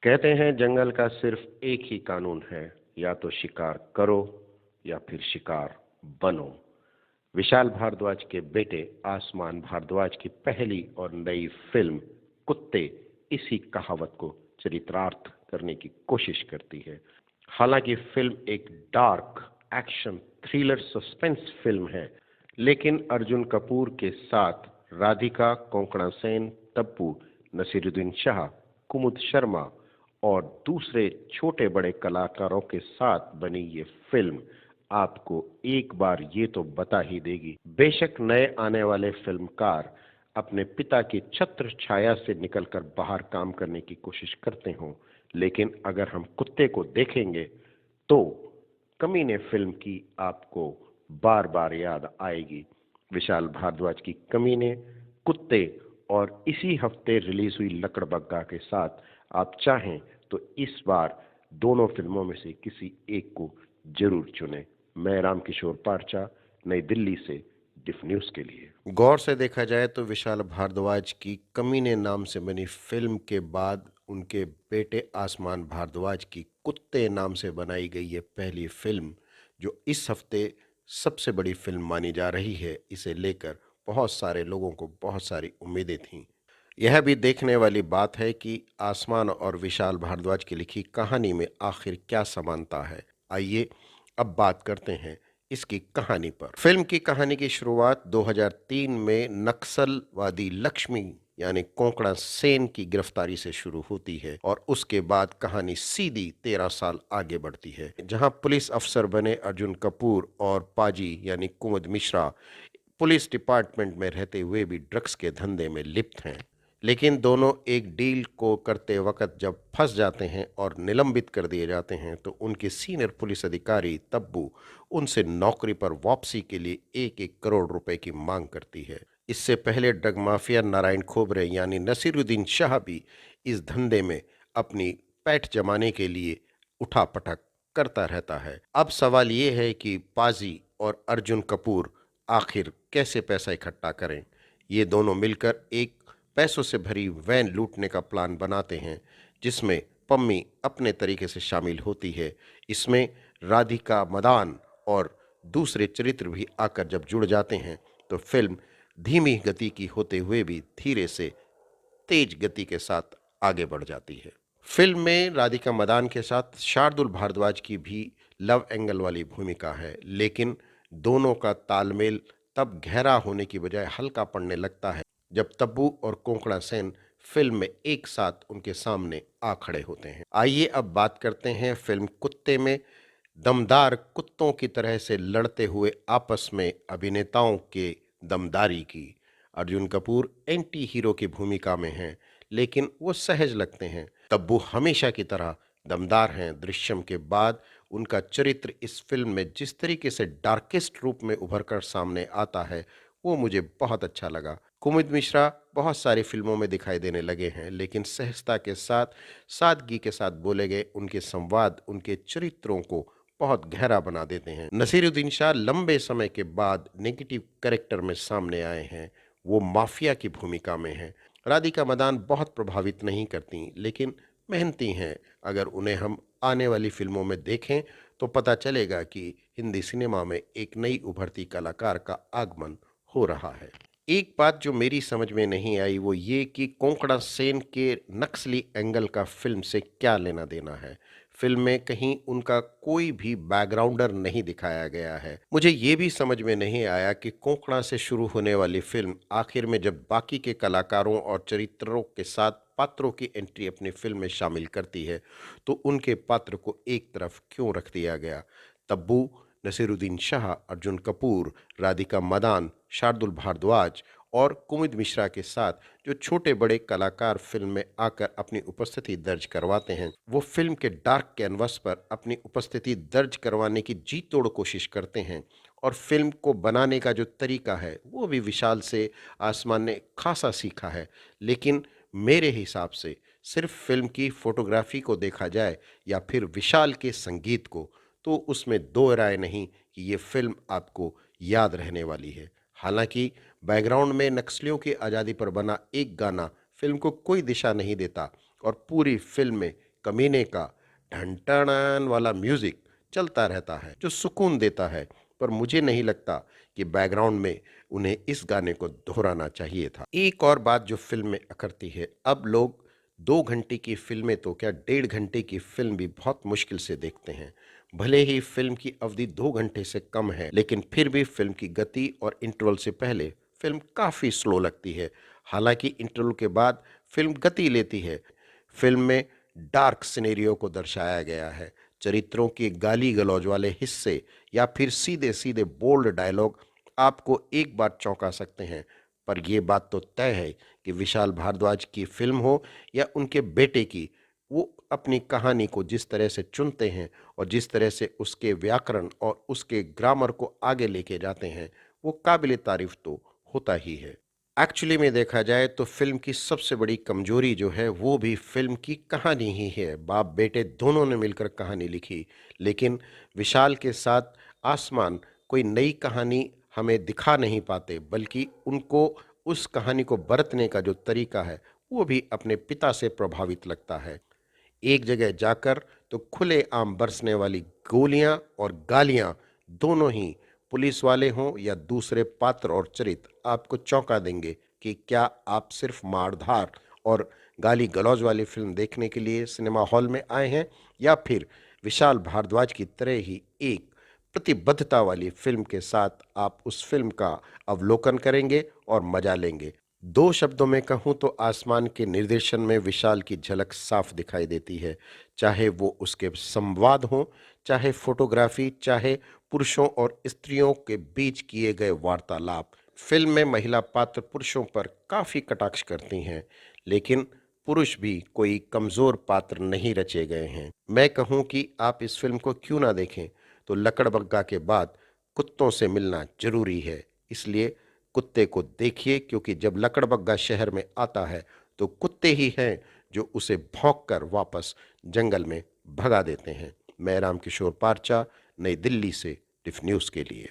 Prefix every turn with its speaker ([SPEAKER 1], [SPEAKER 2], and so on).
[SPEAKER 1] कहते हैं जंगल का सिर्फ एक ही कानून है, या तो शिकार करो या फिर शिकार बनो। विशाल भारद्वाज के बेटे आसमान भारद्वाज की पहली और नई फिल्म कुत्ते इसी कहावत को चरितार्थ करने की कोशिश करती है। हालांकि फिल्म एक dark action thriller suspense film है, लेकिन अर्जुन कपूर के साथ राधिका कोंकणा सेन, तब्बू, नसीरुद्दीन शाह, कुमुद शर्मा और दूसरे छोटे बड़े कलाकारों के साथ बनी ये फिल्म आपको एक बार ये तो बता ही देगी। बेशक नए आने वाले फिल्मकार अपने पिता की छत्र छाया से निकलकर बाहर काम करने की कोशिश करते हों, लेकिन अगर हम कुत्ते को देखेंगे तो कमीने फिल्म की आपको बार बार याद आएगी। विशाल भारद्वाज की कमीने, कुत्ते और इसी हफ्ते रिलीज हुई लकड़बग्गा के साथ आप चाहें तो इस बार दोनों फिल्मों में से किसी एक को जरूर चुनें। मैं रामकिशोर पारचा, नई दिल्ली से डिफ न्यूज के लिए। गौर से देखा जाए तो विशाल भारद्वाज की कमीने नाम से बनी फिल्म के बाद उनके बेटे आसमान भारद्वाज की कुत्ते नाम से बनाई गई ये पहली फिल्म, जो इस हफ्ते सबसे बड़ी फिल्म मानी जा रही है, इसे लेकर बहुत सारे लोगों को बहुत सारी उम्मीदें थीं। यह भी देखने वाली बात है कि आसमान और विशाल भारद्वाज की लिखी कहानी में आखिर क्या समानता है। आइए अब बात करते हैं इसकी कहानी पर। फिल्म की कहानी की शुरुआत 2003 में नक्सलवादी लक्ष्मी यानी कोंकणा सेन की गिरफ्तारी से शुरू होती है और उसके बाद कहानी सीधी 13 साल आगे बढ़ती है, जहां पुलिस अफसर बने अर्जुन कपूर और पाजी यानी कुमुद मिश्रा पुलिस डिपार्टमेंट में रहते हुए भी ड्रग्स के धंधे में लिप्त हैं। लेकिन दोनों एक डील को करते वक्त जब फंस जाते हैं और निलंबित कर दिए जाते हैं तो उनके सीनियर पुलिस अधिकारी तब्बू उनसे नौकरी पर वापसी के लिए 1-1 करोड़ रुपए की मांग करती है। इससे पहले ड्रग माफिया नारायण खोबरे यानी नसीरुद्दीन शाह भी इस धंधे में अपनी पैठ जमाने के लिए उठापटक करता रहता है। अब सवाल ये है कि पाजी और अर्जुन कपूर आखिर कैसे पैसा इकट्ठा करें। ये दोनों मिलकर एक पैसों से भरी वैन लूटने का प्लान बनाते हैं, जिसमें पम्मी अपने तरीके से शामिल होती है। इसमें राधिका मदान और दूसरे चरित्र भी आकर जब जुड़ जाते हैं तो फिल्म धीमी गति की होते हुए भी धीरे से तेज गति के साथ आगे बढ़ जाती है। फिल्म में राधिका मदान के साथ शार्दुल भारद्वाज की भी लव एंगल वाली भूमिका है, लेकिन दोनों का तालमेल तब गहरा होने की बजाय हल्का पड़ने लगता है जब तब्बू और कोंकणा सेन फिल्म में एक साथ उनके सामने आ खड़े होते हैं। आइए अब बात करते हैं फिल्म कुत्ते में दमदार कुत्तों की तरह से लड़ते हुए आपस में अभिनेताओं के दमदारी की। अर्जुन कपूर एंटी हीरो की भूमिका में हैं, लेकिन वो सहज लगते हैं। तब्बू हमेशा की तरह दमदार हैं। दृश्यम के बाद उनका चरित्र इस फिल्म में जिस तरीके से डार्केस्ट रूप में उभर कर सामने आता है वो मुझे बहुत अच्छा लगा। कुमुद मिश्रा बहुत सारी फिल्मों में दिखाई देने लगे हैं, लेकिन सहजता के साथ, सादगी के साथ बोले गए उनके संवाद उनके चरित्रों को बहुत गहरा बना देते हैं। नसीरुद्दीन शाह लंबे समय के बाद नेगेटिव कैरेक्टर में सामने आए हैं, वो माफिया की भूमिका में हैं। राधिका मदान बहुत प्रभावित नहीं करती, लेकिन मेहनती हैं। अगर उन्हें हम आने वाली फिल्मों में देखें तो पता चलेगा कि हिंदी सिनेमा में एक नई उभरती कलाकार का आगमन हो रहा है। एक बात जो मेरी समझ में नहीं आई वो ये कि कोंकणा सेन के नक्सली एंगल का फिल्म से क्या लेना देना है। फिल्म में कहीं उनका कोई भी बैकग्राउंडर नहीं दिखाया गया है। मुझे ये भी समझ में नहीं आया कि कोंकणा से शुरू होने वाली फिल्म आखिर में जब बाकी के कलाकारों और चरित्रों के साथ पात्रों की एंट्री अपनी फिल्म में शामिल करती है तो उनके पात्र को एक तरफ क्यों रख दिया गया। तब्बू, नसीरुद्दीन शाह, अर्जुन कपूर, राधिका मदान, शार्दुल भारद्वाज और कुमुद मिश्रा के साथ जो छोटे बड़े कलाकार फिल्म में आकर अपनी उपस्थिति दर्ज करवाते हैं, वो फिल्म के डार्क कैनवस पर अपनी उपस्थिति दर्ज करवाने की जी तोड़ कोशिश करते हैं और फिल्म को बनाने का जो तरीका है वो भी विशाल से आसमान ने खासा सीखा है। लेकिन मेरे हिसाब से सिर्फ फिल्म की फोटोग्राफी को देखा जाए या फिर विशाल के संगीत को, तो उसमें दो राय नहीं कि ये फिल्म आपको याद रहने वाली है। हालांकि बैकग्राउंड में नक्सलियों की आज़ादी पर बना एक गाना फिल्म को कोई दिशा नहीं देता और पूरी फिल्म में कमीने का ढन टन वाला म्यूजिक चलता रहता है जो सुकून देता है, पर मुझे नहीं लगता कि बैकग्राउंड में उन्हें इस गाने को दोहराना चाहिए था। एक और बात जो फिल्म में अखरती है, अब लोग 2 घंटे की फिल्में तो क्या 1.5 घंटे की फिल्म भी बहुत मुश्किल से देखते हैं। भले ही फिल्म की अवधि 2 घंटे से कम है, लेकिन फिर भी फिल्म की गति और इंटरवल से पहले फिल्म काफ़ी स्लो लगती है। हालांकि इंटरवल के बाद फिल्म गति लेती है। फिल्म में डार्क सिनेरियो को दर्शाया गया है। चरित्रों के गाली गलौज वाले हिस्से या फिर सीधे सीधे बोल्ड डायलॉग आपको एक बार चौंका सकते हैं। पर यह बात तो तय है कि विशाल भारद्वाज की फिल्म हो या उनके बेटे की, वो अपनी कहानी को जिस तरह से चुनते हैं और जिस तरह से उसके व्याकरण और उसके ग्रामर को आगे लेके जाते हैं, वो काबिल तारीफ तो होता ही है। एक्चुअली में देखा जाए तो फिल्म की सबसे बड़ी कमजोरी जो है वो भी फिल्म की कहानी ही है। बाप बेटे दोनों ने मिलकर कहानी लिखी, लेकिन विशाल के साथ आसमान कोई नई कहानी हमें दिखा नहीं पाते, बल्कि उनको उस कहानी को बरतने का जो तरीका है वो भी अपने पिता से प्रभावित लगता है। एक जगह जाकर तो खुलेआम बरसने वाली गोलियां और गालियां दोनों ही, पुलिस वाले हों या दूसरे पात्र और चरित्र, आपको चौंका देंगे कि क्या आप सिर्फ मारधार और गाली गलौज वाली फिल्म देखने के लिए सिनेमा हॉल में आए हैं या फिर विशाल भारद्वाज की तरह ही एक प्रतिबद्धता वाली फिल्म के साथ आप उस फिल्म का अवलोकन करेंगे और मजा लेंगे। दो शब्दों में कहूं तो आसमान के निर्देशन में विशाल की झलक साफ दिखाई देती है। चाहे वो उसके संवाद हों, चाहे फोटोग्राफी, चाहे पुरुषों और स्त्रियों के बीच किए गए वार्तालाप। फिल्म में महिला पात्र पुरुषों पर काफी कटाक्ष करती हैं, लेकिन पुरुष भी कोई कमजोर पात्र नहीं रचे गए हैं। मैं कहूं कि आप इस फिल्म को क्यों ना देखें, तो लकड़बग्गा के बाद कुत्तों से मिलना जरूरी है। इसलिए कुत्ते को देखिए, क्योंकि जब लकड़बग्गा शहर में आता है तो कुत्ते ही हैं जो उसे भौंक कर वापस जंगल में भगा देते हैं। मैं रामकिशोर पारचा, नई दिल्ली से टिफ न्यूज़ के लिए।